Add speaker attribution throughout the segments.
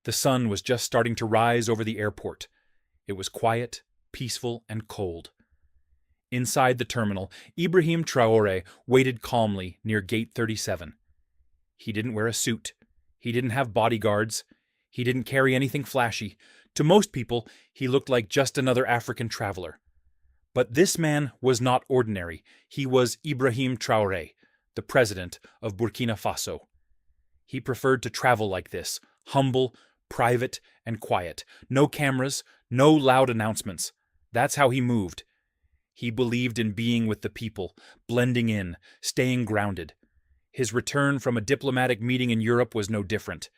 Speaker 1: The sun was just starting to rise over the airport. It was quiet, peaceful, and cold. Inside the terminal, Ibrahim Traore waited calmly near Gate 37. He didn't wear a suit. He didn't have bodyguards. He didn't carry anything flashy. To most people, he looked like just another African traveler. But this man was not ordinary. He was Ibrahim Traore, the president of Burkina Faso. He preferred to travel like this, humble, private, and quiet. No cameras, no loud announcements. That's how he moved. He believed in being with the people, blending in, staying grounded. His return from a diplomatic meeting in Europe was no different.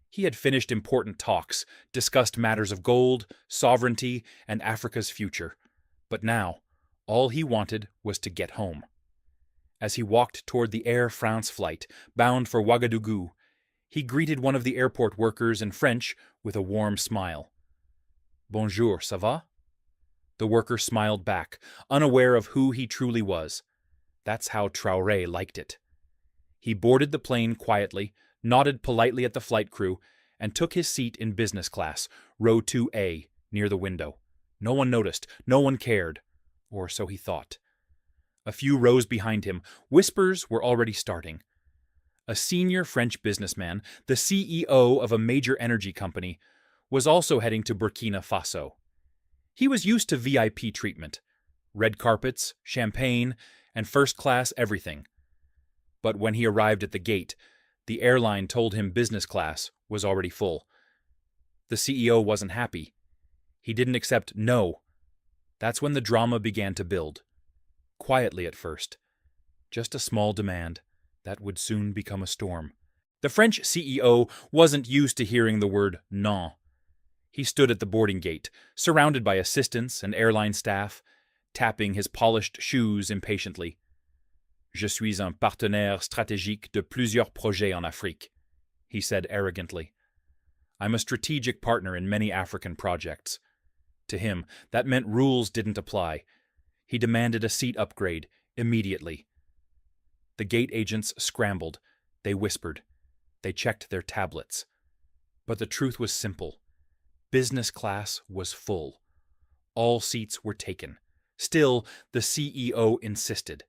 Speaker 1: He had finished important talks, discussed matters of gold, sovereignty, and Africa's future. But now, all he wanted was to get home. As he walked toward the Air France flight, bound for Ouagadougou, he greeted one of the airport workers in French with a warm smile. "Bonjour, ça va?" The worker smiled back, unaware of who he truly was. That's how Traore liked it. He boarded the plane quietly, nodded politely at the flight crew, and took his seat in business class, row 2A, near the window. No one noticed, no one cared, or so he thought. A few rows behind him, whispers were already starting. A senior French businessman, the CEO of a major energy company, was also heading to Burkina Faso. He was used to VIP treatment, red carpets, champagne, and first-class everything. But when he arrived at the gate, the airline told him business class was already full. The CEO wasn't happy. He didn't accept no. That's when the drama began to build. Quietly at first. Just a small demand that would soon become a storm. The French CEO wasn't used to hearing the word non. He stood at the boarding gate, surrounded by assistants and airline staff, tapping his polished shoes impatiently. "Je suis un partenaire stratégique de plusieurs projets en Afrique," he said arrogantly. "I'm a strategic partner in many African projects." To him, that meant rules didn't apply. He demanded a seat upgrade, immediately. The gate agents scrambled. They whispered. They checked their tablets. But the truth was simple. Business class was full. All seats were taken. Still, the CEO insisted.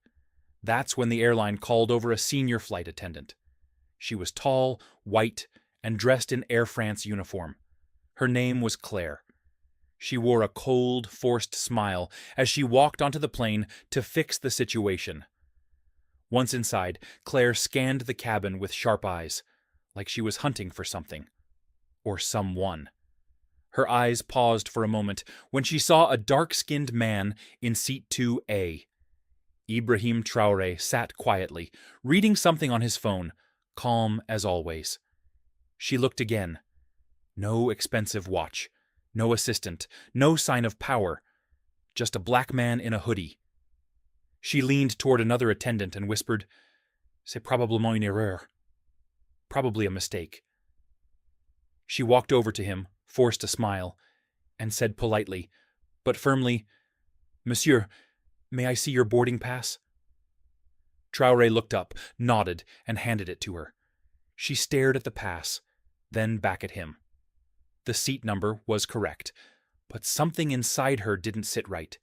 Speaker 1: That's when the airline called over a senior flight attendant. She was tall, white, and dressed in Air France uniform. Her name was Claire. She wore a cold, forced smile as she walked onto the plane to fix the situation. Once inside, Claire scanned the cabin with sharp eyes, like she was hunting for something. Or someone. Her eyes paused for a moment when she saw a dark-skinned man in seat 2A. Ibrahim Traore sat quietly, reading something on his phone, calm as always. She looked again. No expensive watch. No assistant, no sign of power, just a black man in a hoodie. She leaned toward another attendant and whispered, "C'est probablement une erreur." Probably a mistake. She walked over to him, forced a smile, and said politely, but firmly, "Monsieur, may I see your boarding pass?" Traore looked up, nodded, and handed it to her. She stared at the pass, then back at him. The seat number was correct, but something inside her didn't sit right.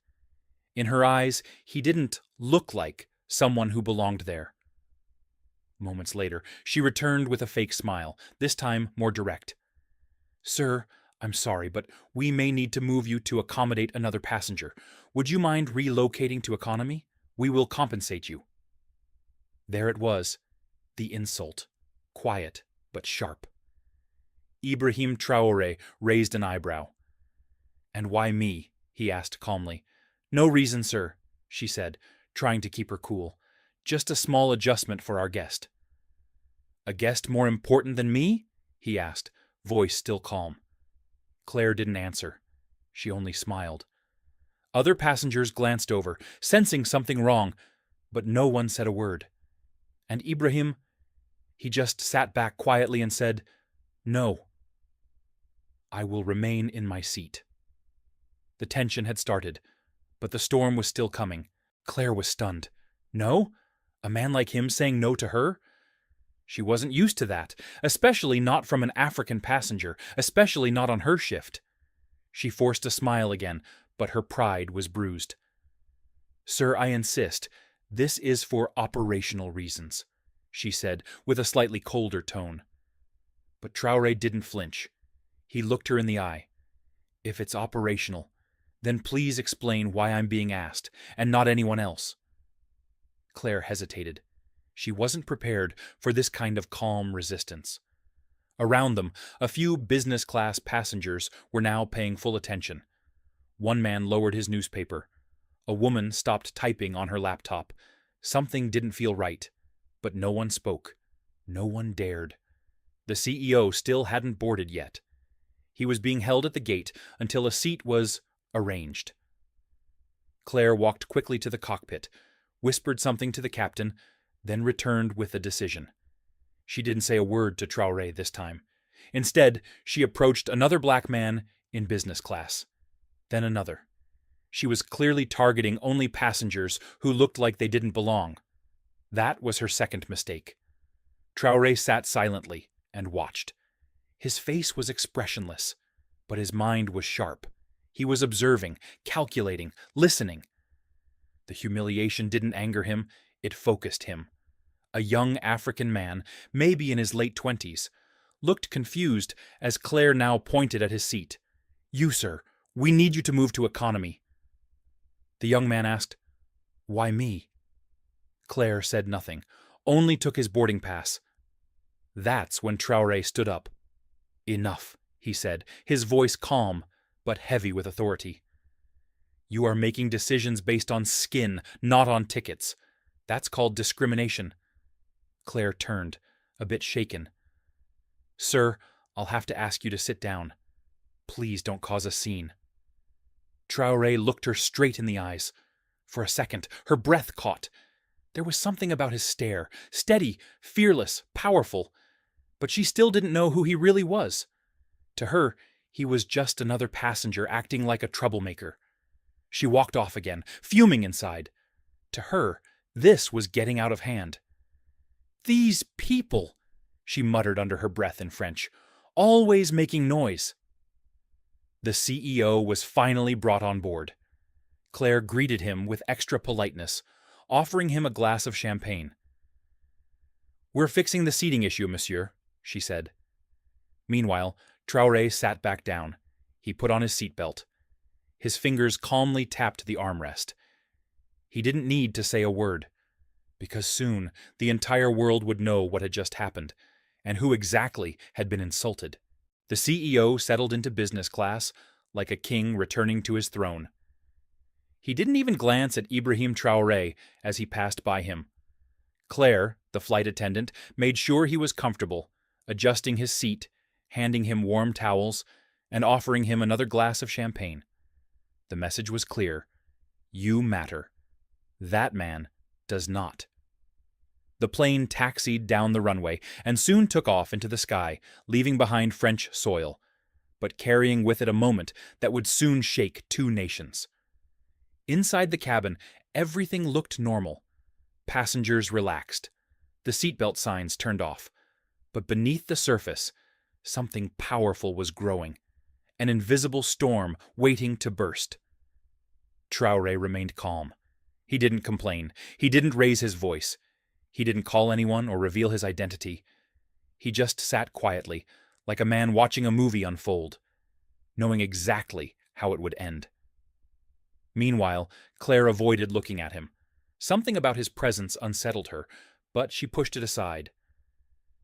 Speaker 1: In her eyes, he didn't look like someone who belonged there. Moments later, she returned with a fake smile, this time more direct. "Sir, I'm sorry, but we may need to move you to accommodate another passenger. Would you mind relocating to economy? We will compensate you." There it was, the insult, quiet but sharp. Ibrahim Traore raised an eyebrow. "And why me?" he asked calmly. "No reason, sir," she said, trying to keep her cool. "Just a small adjustment for our guest." "A guest more important than me?" he asked, voice still calm. Claire didn't answer. She only smiled. Other passengers glanced over, sensing something wrong, but no one said a word. And Ibrahim, he just sat back quietly and said, "No. I will remain in my seat." The tension had started, but the storm was still coming. Claire was stunned. No? A man like him saying no to her? She wasn't used to that, especially not from an African passenger, especially not on her shift. She forced a smile again, but her pride was bruised. "Sir, I insist. This is for operational reasons," she said, with a slightly colder tone. But Traore didn't flinch. He looked her in the eye. "If it's operational, then please explain why I'm being asked, and not anyone else." Claire hesitated. She wasn't prepared for this kind of calm resistance. Around them, a few business-class passengers were now paying full attention. One man lowered his newspaper. A woman stopped typing on her laptop. Something didn't feel right, but no one spoke. No one dared. The CEO still hadn't boarded yet. He was being held at the gate until a seat was arranged. Claire walked quickly to the cockpit, whispered something to the captain, then returned with a decision. She didn't say a word to Traore this time. Instead, she approached another black man in business class. Then another. She was clearly targeting only passengers who looked like they didn't belong. That was her second mistake. Traore sat silently and watched. His face was expressionless, but his mind was sharp. He was observing, calculating, listening. The humiliation didn't anger him, it focused him. A young African man, maybe in his late 20s, looked confused as Claire now pointed at his seat. "You, sir, we need you to move to economy." The young man asked, "Why me?" Claire said nothing, only took his boarding pass. That's when Traore stood up. "Enough," he said, his voice calm, but heavy with authority. "You are making decisions based on skin, not on tickets. That's called discrimination." Claire turned, a bit shaken. "Sir, I'll have to ask you to sit down. Please don't cause a scene." Traore looked her straight in the eyes. For a second, her breath caught. There was something about his stare, steady, fearless, powerful. But she still didn't know who he really was. To her, he was just another passenger acting like a troublemaker. She walked off again, fuming inside. To her, this was getting out of hand. "These people," she muttered under her breath in French, "always making noise." The CEO was finally brought on board. Claire greeted him with extra politeness, offering him a glass of champagne. "We're fixing the seating issue, monsieur," she said. Meanwhile, Traore sat back down. He put on his seatbelt. His fingers calmly tapped the armrest. He didn't need to say a word, because soon the entire world would know what had just happened, and who exactly had been insulted. The CEO settled into business class, like a king returning to his throne. He didn't even glance at Ibrahim Traore as he passed by him. Claire, the flight attendant, made sure he was comfortable, adjusting his seat, handing him warm towels, and offering him another glass of champagne. The message was clear. You matter. That man does not. The plane taxied down the runway and soon took off into the sky, leaving behind French soil, but carrying with it a moment that would soon shake two nations. Inside the cabin, everything looked normal. Passengers relaxed. The seatbelt signs turned off. But beneath the surface, something powerful was growing. An invisible storm waiting to burst. Traore remained calm. He didn't complain. He didn't raise his voice. He didn't call anyone or reveal his identity. He just sat quietly, like a man watching a movie unfold, knowing exactly how it would end. Meanwhile, Claire avoided looking at him. Something about his presence unsettled her, but she pushed it aside.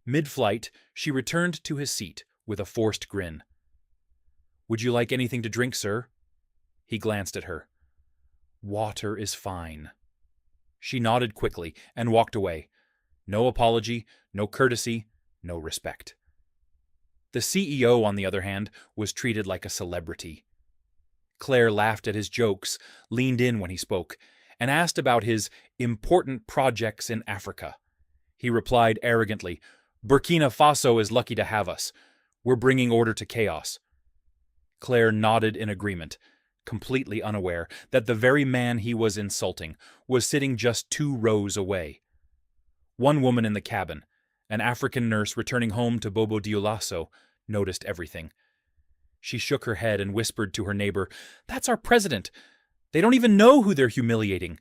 Speaker 1: Mid-flight, she returned to his seat with a forced grin. "Would you like anything to drink, sir?" He glanced at her. "Water is fine." She nodded quickly and walked away. No apology, no courtesy, no respect. The CEO, on the other hand, was treated like a celebrity. Claire laughed at his jokes, leaned in when he spoke, and asked about his important projects in Africa. He replied arrogantly, "Burkina Faso is lucky to have us. We're bringing order to chaos." Claire nodded in agreement, completely unaware that the very man he was insulting was sitting just 2 rows away. One woman in the cabin, An African nurse returning home to Bobo Dioulasso noticed everything. She shook her head and whispered to her neighbor, "That's our president. They don't even know who they're humiliating."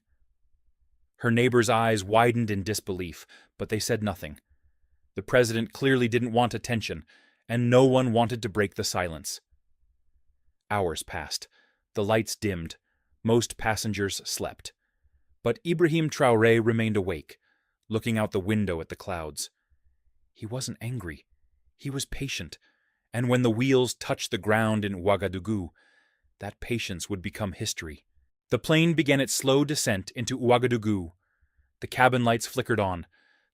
Speaker 1: Her neighbor's eyes widened in disbelief, but they said nothing. The president clearly didn't want attention, and no one wanted to break the silence. Hours passed. The lights dimmed. Most passengers slept. But Ibrahim Traore remained awake, looking out the window at the clouds. He wasn't angry. He was patient, and when the wheels touched the ground in Ouagadougou, that patience would become history. The plane began its slow descent into Ouagadougou. The cabin lights flickered on.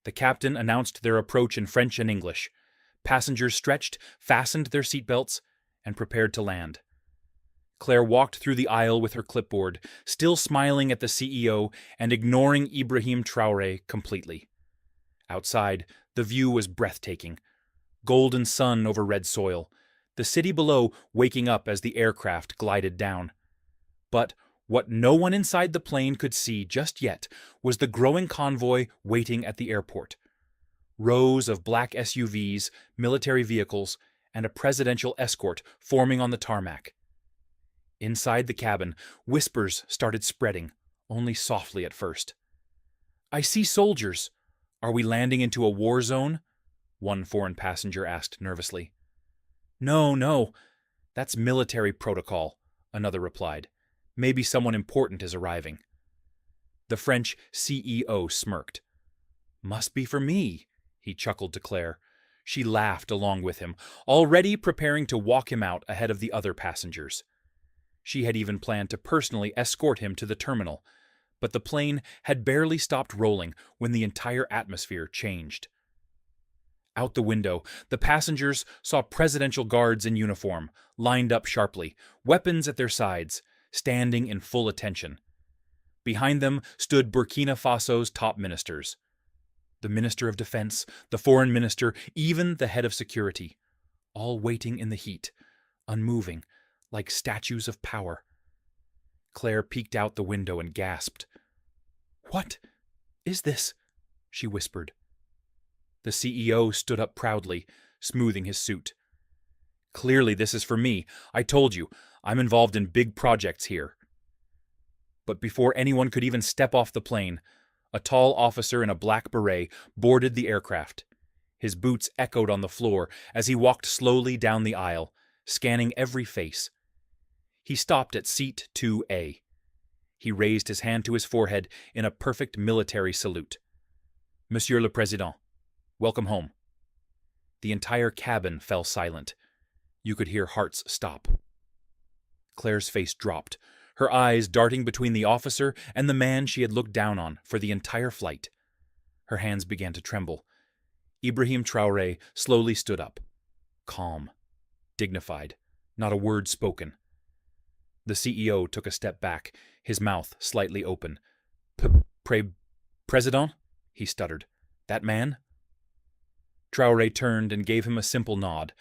Speaker 1: The captain announced their approach in French and English. Passengers stretched, fastened their seatbelts, and prepared to land. Claire walked through the aisle with her clipboard, still smiling at the CEO and ignoring Ibrahim Traore completely. Outside, the view was breathtaking. Golden sun over red soil, the city below waking up as the aircraft glided down. But what no one inside the plane could see just yet was the growing convoy waiting at the airport. Rows of black SUVs, military vehicles, and a presidential escort forming on the tarmac. Inside the cabin, whispers started spreading, only softly at first. "I see soldiers. Are we landing into a war zone?" one foreign passenger asked nervously. No, that's military protocol," another replied. "Maybe someone important is arriving." The French CEO smirked. "Must be for me," he chuckled to Claire. She laughed along with him, already preparing to walk him out ahead of the other passengers. She had even planned to personally escort him to the terminal, but the plane had barely stopped rolling when the entire atmosphere changed. Out the window, the passengers saw presidential guards in uniform, lined up sharply, weapons at their sides, standing in full attention. Behind them stood Burkina Faso's top ministers. The Minister of Defense, the Foreign Minister, even the head of security, all waiting in the heat, unmoving, like statues of power. Claire peeked out the window and gasped. "What is this?" she whispered. The CEO stood up proudly, smoothing his suit. "Clearly this is for me. I told you, I'm involved in big projects here." But before anyone could even step off the plane, a tall officer in a black beret boarded the aircraft. His boots echoed on the floor as he walked slowly down the aisle, scanning every face. He stopped at seat 2A. He raised his hand to his forehead in a perfect military salute. "Monsieur le Président, welcome home." The entire cabin fell silent. You could hear hearts stop. Claire's face dropped, her eyes darting between the officer and the man she had looked down on for the entire flight. Her hands began to tremble. Ibrahim Traore slowly stood up. Calm, dignified, not a word spoken. The CEO took a step back, his mouth slightly open. President? He stuttered. "That man?" Traore turned and gave him a simple nod.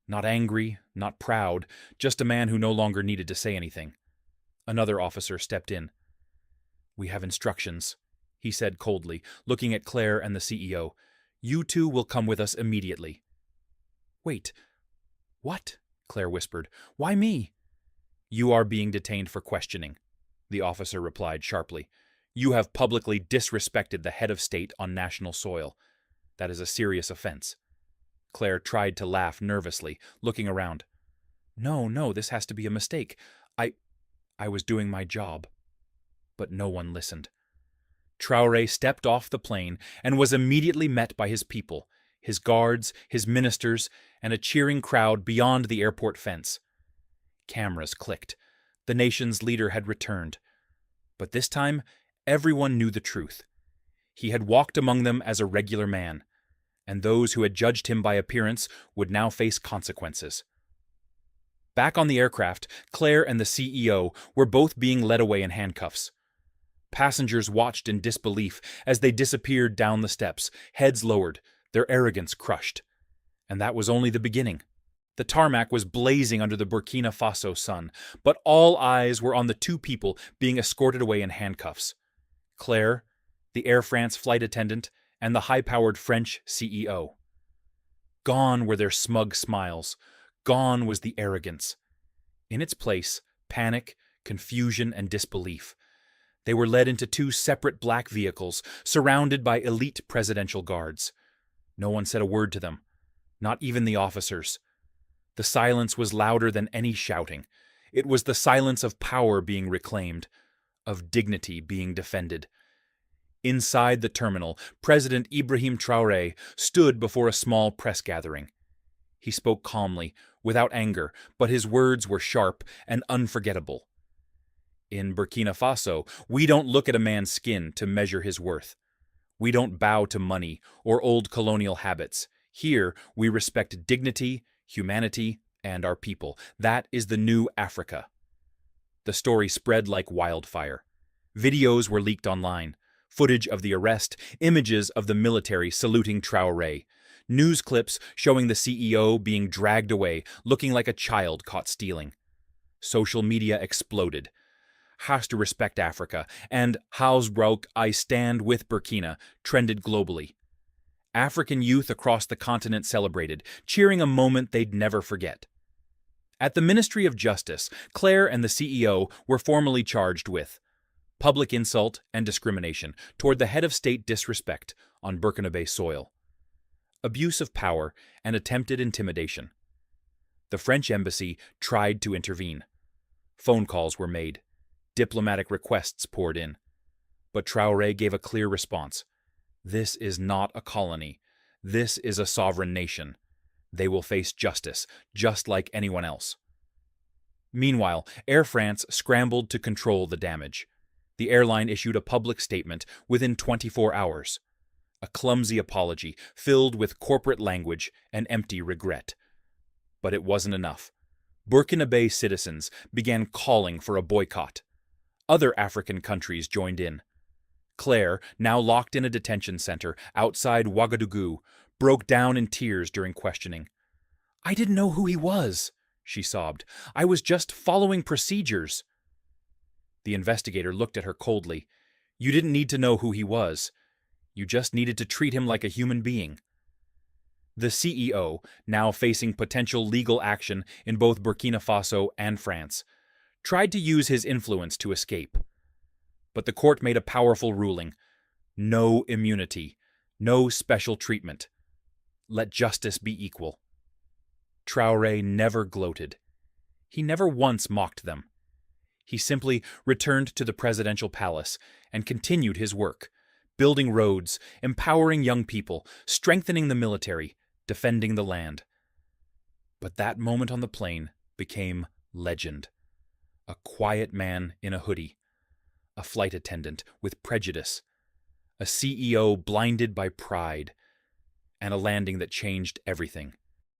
Speaker 1: Not angry, not proud, just a man who no longer needed to say anything. Another officer stepped in. "We have instructions," he said coldly, looking at Claire and the CEO. "You two will come with us immediately." "Wait, what?" Claire whispered. "Why me?" "You are being detained for questioning," the officer replied sharply. "You have publicly disrespected the head of state on national soil. That is a serious offense." Claire tried to laugh nervously, looking around. No, this has to be a mistake. I was doing my job." But no one listened. Traore stepped off the plane and was immediately met by his people, his guards, his ministers, and a cheering crowd beyond the airport fence. Cameras clicked. The nation's leader had returned. But this time, everyone knew the truth. He had walked among them as a regular man, and those who had judged him by appearance would now face consequences. Back on the aircraft, Claire and the CEO were both being led away in handcuffs. Passengers watched in disbelief as they disappeared down the steps, heads lowered, their arrogance crushed. And that was only the beginning. The tarmac was blazing under the Burkina Faso sun, but all eyes were on the two people being escorted away in handcuffs. Claire, the Air France flight attendant, and the high-powered French CEO. Gone were their smug smiles. Gone was the arrogance. In its place, panic, confusion, and disbelief. They were led into two separate black vehicles, surrounded by elite presidential guards. No one said a word to them, not even the officers. The silence was louder than any shouting. It was the silence of power being reclaimed, of dignity being defended. Inside the terminal, President Ibrahim Traore stood before a small press gathering. He spoke calmly, without anger, but his words were sharp and unforgettable. In Burkina Faso, we don't look at a man's skin to measure his worth. We don't bow to money or old colonial habits. Here, we respect dignity, humanity, and our people. That is the new Africa. The story spread like wildfire. Videos were leaked online. Footage of the arrest, images of the military saluting Traore, news clips showing the CEO being dragged away, looking like a child caught stealing. Social media exploded. Has to respect Africa, and Hausbrook I stand with Burkina trended globally. African youth across the continent celebrated, cheering a moment they'd never forget. At the Ministry of Justice, Claire and the CEO were formally charged with public insult and discrimination toward the head of state disrespect on Burkinabe soil, abuse of power, and attempted intimidation. The French embassy tried to intervene. Phone calls were made. Diplomatic requests poured in. But Traore gave a clear response. This is not a colony. This is a sovereign nation. They will face justice, just like anyone else. Meanwhile, Air France scrambled to control the damage. The airline issued a public statement within 24 hours. A clumsy apology filled with corporate language and empty regret. But it wasn't enough. Burkinabe citizens began calling for a boycott. Other African countries joined in. Claire, now locked in a detention center outside Ouagadougou, broke down in tears during questioning. "I didn't know who he was," she sobbed. "I was just following procedures." The investigator looked at her coldly. "You didn't need to know who he was. You just needed to treat him like a human being." The CEO, now facing potential legal action in both Burkina Faso and France, tried to use his influence to escape. But the court made a powerful ruling. No immunity, no special treatment. Let justice be equal. Traore never gloated. He never once mocked them. He simply returned to the presidential palace and continued his work, building roads, empowering young people, strengthening the military, defending the land. But that moment on the plane became legend. A quiet man in a hoodie, a flight attendant with prejudice, a CEO blinded by pride, and a landing that changed everything.